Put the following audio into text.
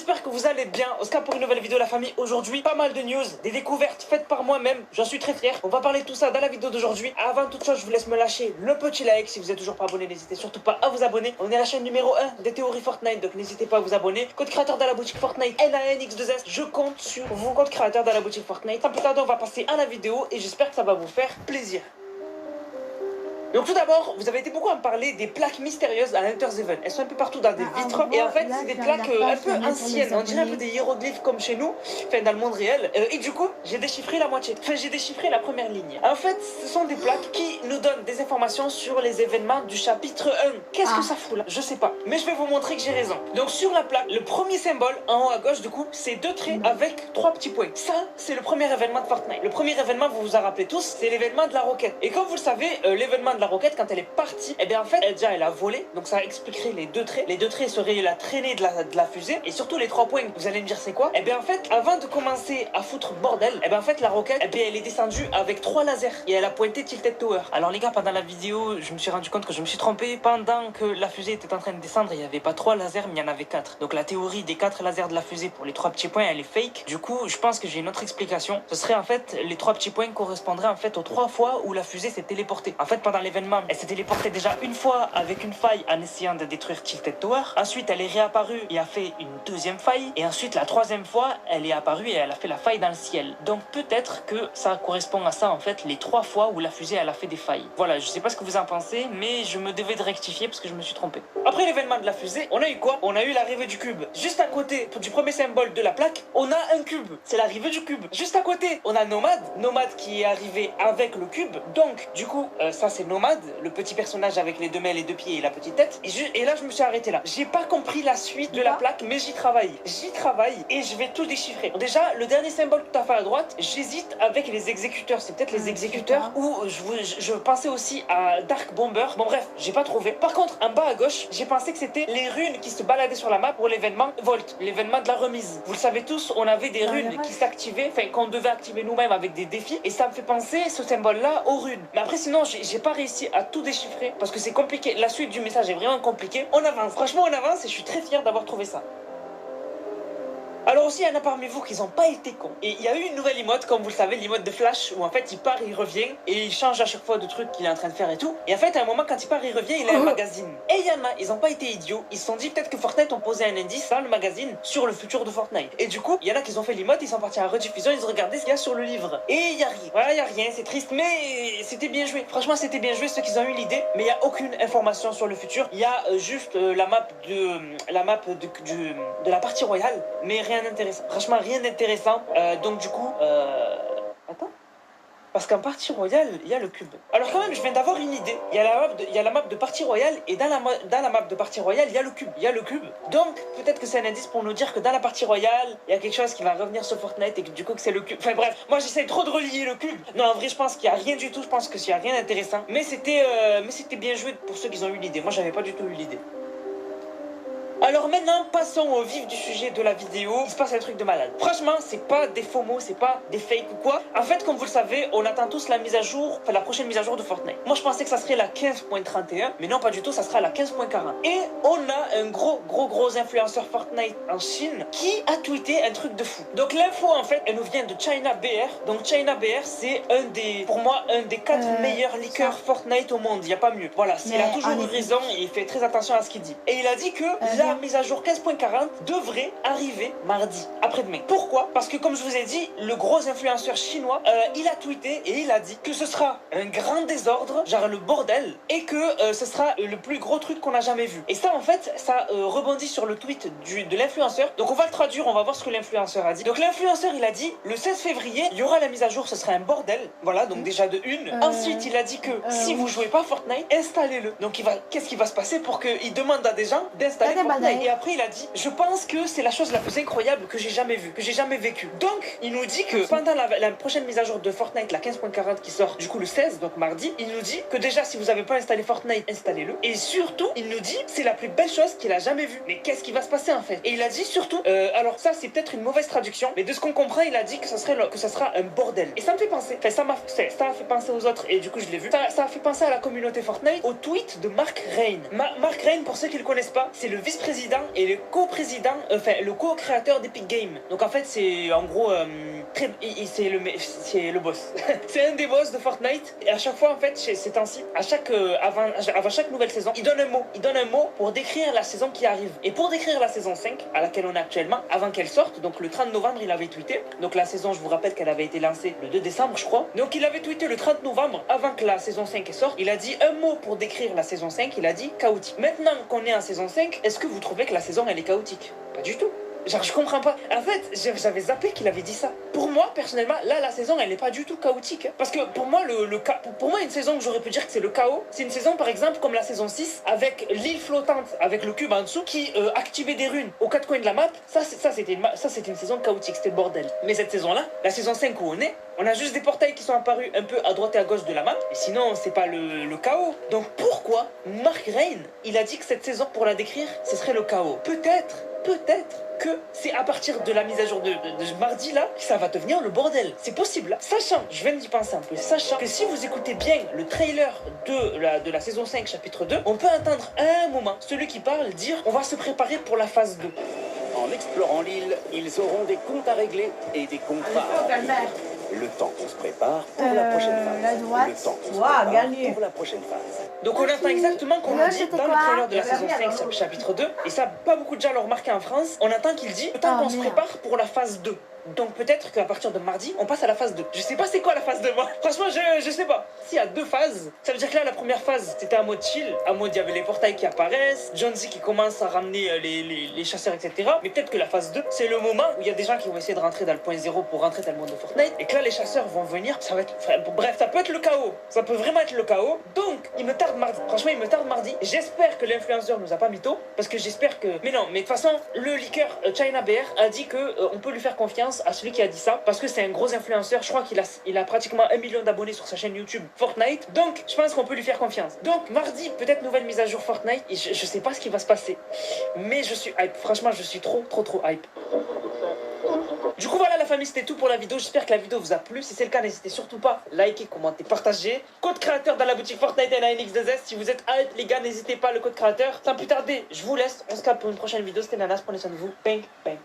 j'espère que vous allez bien. Oscar pour une nouvelle vidéo la famille. Aujourd'hui, pas mal de news, des découvertes faites par moi-même. J'en suis très fier. On va parler de tout ça dans la vidéo d'aujourd'hui. Avant toute chose, je vous laisse me lâcher le petit like. Si vous êtes toujours pas abonné, n'hésitez surtout pas à vous abonner. On est la chaîne numéro 1 des théories Fortnite, donc n'hésitez pas à vous abonner. Code créateur dans la boutique Fortnite NANX2S. Je compte sur vous, code créateur dans la boutique Fortnite. Sans plus tarder, on va passer à la vidéo et j'espère que ça va vous faire plaisir. Donc tout d'abord, vous avez été beaucoup à me parler des plaques mystérieuses à l'Hunter's Haven. Elles sont un peu partout dans des vitres. Et en fait, c'est des plaques un peu anciennes. On dirait un peu des hiéroglyphes comme chez nous, enfin dans le monde réel. Et du coup, j'ai déchiffré la moitié. Enfin, j'ai déchiffré la première ligne. En fait, ce sont des plaques qui nous donnent des informations sur les événements du chapitre 1. Qu'est-ce que ça fout là? Je sais pas. Mais je vais vous montrer que j'ai raison. Donc sur la plaque, le premier symbole en haut à gauche, du coup, c'est 2 traits avec 3 petits points. Ça, c'est le premier événement de Fortnite. Le premier événement, vous vous en rappelez tous, c'est l'événement de la roquette. Et comme vous le savez, l'événement de la roquette, quand elle est partie, et bien en fait, elle a volé, donc ça expliquerait les 2 traits. Les 2 traits seraient la traînée de la fusée, et surtout les 3 points. Vous allez me dire c'est quoi? Et bien en fait, avant de commencer à foutre bordel, et bien en fait, la roquette, et bien elle est descendue avec 3 lasers, et elle a pointé Tilted Tower. Alors les gars, pendant la vidéo, je me suis rendu compte que je me suis trompé. Pendant que la fusée était en train de descendre, il n'y avait pas 3 lasers, mais il y en avait 4. Donc la théorie des 4 lasers de la fusée pour les 3 petits points, elle est fake. Du coup, je pense que j'ai une autre explication. Ce serait en fait, les 3 petits points correspondraient en fait aux 3 fois où la fusée s'est téléportée. En fait, pendant l'événement, elle s'est téléportée déjà une fois avec une faille en essayant de détruire Tilted Tower. Ensuite, elle est réapparue et a fait une 2e faille. Et ensuite, la 3e fois, elle est apparue et elle a fait la faille dans le ciel. Donc peut-être que ça correspond à ça en fait, les 3 fois où la fusée elle a fait des failles. Voilà, je sais pas ce que vous en pensez, mais je me devais de rectifier parce que je me suis trompé. Après l'événement de la fusée, on a eu quoi? On a eu l'arrivée du cube. Juste à côté du premier symbole de la plaque, on a un cube. C'est l'arrivée du cube. Juste à côté, on a Nomad. Nomad qui est arrivé avec le cube. Donc, du coup, ça c'est Nomad, le petit personnage avec les 2 mains, les 2 pieds et la petite tête. Et là, je me suis arrêté là. J'ai pas compris la suite de la plaque, mais j'y travaille. J'y travaille et je vais tout déchiffrer. Déjà, le dernier symbole tout à fait à droite, j'hésite avec les exécuteurs. C'est peut-être les exécuteurs ou je pensais aussi à Dark Bomber. Bon bref, j'ai pas trouvé. Par contre, en bas à gauche, j'ai pensé que c'était les runes qui se baladaient sur la map pour l'événement Volt, l'événement de la remise. Vous le savez tous, on avait des runes qui s'activaient, enfin qu'on devait activer nous-mêmes avec des défis. Et ça me fait penser, ce symbole-là, aux runes. Mais après, sinon, j'ai pas réussi à tout déchiffrer parce que c'est compliqué. La suite du message est vraiment compliquée. On avance. Franchement, on avance et je suis très fier d'avoir trouvé ça. Alors aussi, il y en a parmi vous qui n'ont pas été cons. Et il y a eu une nouvelle emote, comme vous le savez, l'emote de Flash, où en fait il part, il revient, et il change à chaque fois de truc qu'il est en train de faire et tout. Et en fait, à un moment, quand il part, il revient, il a un magazine. Et il y en a, ils n'ont pas été idiots, ils se sont dit peut-être que Fortnite ont posé un indice dans le magazine sur le futur de Fortnite. Et du coup, il y en a qui ont fait l'emote, ils sont partis en rediffusion, ils ont regardé ce qu'il y a sur le livre. Et il y a rien. Voilà, il y a rien, c'est triste, mais c'était bien joué. Franchement, c'était bien joué, ceux qui ont eu l'idée, mais il n'y a aucune information sur le futur. Il y a juste la map de la partie royale, mais rien d'intéressant. Franchement, rien d'intéressant. Donc du coup, attends. Parce qu'en partie royale, il y a le cube. Alors quand même, je viens d'avoir une idée. Il y a la map de partie royale et dans la map de partie royale, il y a le cube. Il y a le cube. Donc peut-être que c'est un indice pour nous dire que dans la partie royale, il y a quelque chose qui va revenir sur Fortnite et que du coup que c'est le cube. Enfin bref, moi j'essaie trop de relier le cube. Non, en vrai, je pense qu'il y a rien du tout. Je pense que s'il y a rien d'intéressant. Mais c'était bien joué pour ceux qui ont eu l'idée. Moi, j'avais pas du tout eu l'idée. Alors maintenant, passons au vif du sujet de la vidéo. Il se passe un truc de malade. Franchement, c'est pas des faux mots, c'est pas des fakes ou quoi. En fait, comme vous le savez, on attend tous la mise à jour, enfin la prochaine mise à jour de Fortnite. Moi, je pensais que ça serait la 15.31, mais non, pas du tout, ça sera la 15.40. Et on a un gros influenceur Fortnite en Chine qui a tweeté un truc de fou. Donc l'info, en fait, elle nous vient de China BR. Donc China BR, c'est pour moi, un des 4 meilleurs leakers Fortnite au monde. Il n'y a pas mieux. Voilà, il a toujours eu raison et il fait très attention à ce qu'il dit. Et il a dit que la mise à jour 15.40 devrait arriver mardi, après-demain. Pourquoi? Parce que comme je vous ai dit, le gros influenceur chinois, il a tweeté et il a dit que ce sera un grand désordre, genre le bordel, et que ce sera le plus gros truc qu'on a jamais vu. Et ça, en fait, ça rebondit sur le tweet de l'influenceur. Donc on va le traduire, on va voir ce que l'influenceur a dit. Donc l'influenceur, il a dit, le 16 février, il y aura la mise à jour, ce sera un bordel. Voilà, donc déjà de une. Ensuite, il a dit que si vous jouez pas Fortnite, installez-le. Donc qu'est-ce qui va se passer pour qu'il demande à des gens d'installer Fortnite? Et après il a dit, je pense que c'est la chose la plus incroyable que j'ai jamais vue, que j'ai jamais vécue. Donc il nous dit que pendant la prochaine mise à jour de Fortnite, la 15.40 qui sort du coup le 16, donc mardi, il nous dit que déjà si vous avez pas installé Fortnite, installez-le. Et surtout, il nous dit, c'est la plus belle chose qu'il a jamais vue. Mais qu'est-ce qui va se passer en fait? Et il a dit surtout, alors ça c'est peut-être une mauvaise traduction, mais de ce qu'on comprend, il a dit que ça sera un bordel. Et ça me fait penser, enfin ça m'a fait penser aux autres et du coup je l'ai vu. Ça a fait penser à la communauté Fortnite, au tweet de Mark Rain. Mark Rain, pour ceux qui le connaissent pas, c'est le vice-président vice-président et le co-président, enfin le co-créateur d'Epic Games. Donc en fait c'est en gros c'est le boss. C'est un des boss de Fortnite. Et à chaque fois en fait ces temps-ci, avant chaque nouvelle saison, il donne un mot. Il donne un mot pour décrire la saison qui arrive. Et pour décrire la saison 5 à laquelle on est actuellement, avant qu'elle sorte, donc le 30 novembre il avait tweeté. Donc la saison, je vous rappelle qu'elle avait été lancée le 2 décembre je crois. Donc il avait tweeté le 30 novembre avant que la saison 5 sorte. Il a dit un mot pour décrire la saison 5, il a dit chaotique. Maintenant qu'on est en saison 5, est-ce que vous trouvez que la saison elle est chaotique? Pas du tout. Genre je comprends pas. En fait, j'avais zappé qu'il avait dit ça. Pour moi, personnellement, là la saison elle est pas du tout chaotique. Parce que pour moi, pour moi une saison que j'aurais pu dire que c'est le chaos, c'est une saison par exemple comme la saison 6 avec l'île flottante, avec le cube en dessous qui activait des runes aux quatre coins de la map. Ça c'était une saison chaotique, c'était le bordel. Mais cette saison là, la saison 5 où on a juste des portails qui sont apparus un peu à droite et à gauche de la map. Et sinon, c'est pas le chaos. Donc pourquoi Mark Rein, il a dit que cette saison, pour la décrire, ce serait le chaos? Peut-être que c'est à partir de la mise à jour de mardi là que ça va devenir le bordel. C'est possible. Sachant, je viens d'y penser un peu, sachant que si vous écoutez bien le trailer de la saison 5 chapitre 2, on peut entendre à un moment celui qui parle dire on va se préparer pour la phase 2. En explorant l'île, ils auront des comptes à régler et des contrats à remplir. Le temps qu'on se prépare pour la prochaine phase. La droite. Le temps qu'on se prépare gagné. pour la prochaine phase. Donc on entend exactement qu'on a dit dans le trailer de la saison 5 alors. chapitre 2, et ça pas beaucoup de gens l'ont remarqué en France, on entend qu'il dit le temps qu'on se prépare pour la phase 2. Donc peut-être qu'à partir de mardi, on passe à la phase 2. Je sais pas c'est quoi la phase 2 moi. Franchement, je sais pas. S'il y a deux phases, ça veut dire que là, la première phase, c'était en mode chill. En mode, il y avait les portails qui apparaissent, John Z qui commence à ramener les chasseurs, etc. Mais peut-être que la phase 2, c'est le moment où il y a des gens qui vont essayer de rentrer dans le point 0 pour rentrer dans le monde de Fortnite. Et que là, les chasseurs vont venir. Ça va être... Bref, ça peut être le chaos. Ça peut vraiment être le chaos. Donc, il me tarde mardi. Franchement, il me tarde mardi. J'espère que l'influenceur nous a pas mytho. Parce que j'espère que... Mais non, mais de toute façon, le leaker China Bear a dit que on peut lui faire confiance à celui qui a dit ça. Parce que c'est un gros influenceur. Je crois qu'il a pratiquement 1 million d'abonnés sur sa chaîne YouTube Fortnite. Donc, je pense qu'on peut lui faire confiance. Donc, mardi, peut-être nouvelle mise à jour Fortnite. Et je sais pas ce qui va se passer. Mais je suis hype. Franchement, je suis trop hype. Du coup voilà la famille, c'était tout pour la vidéo. J'espère que la vidéo vous a plu. Si c'est le cas, n'hésitez surtout pas à liker, commenter, partager. Code créateur dans la boutique Fortnite NANX2S. Si vous êtes hype les gars, n'hésitez pas, le code créateur. Sans plus tarder, je vous laisse. On se capte pour une prochaine vidéo. C'était Nanas, prenez soin de vous. Bang bang.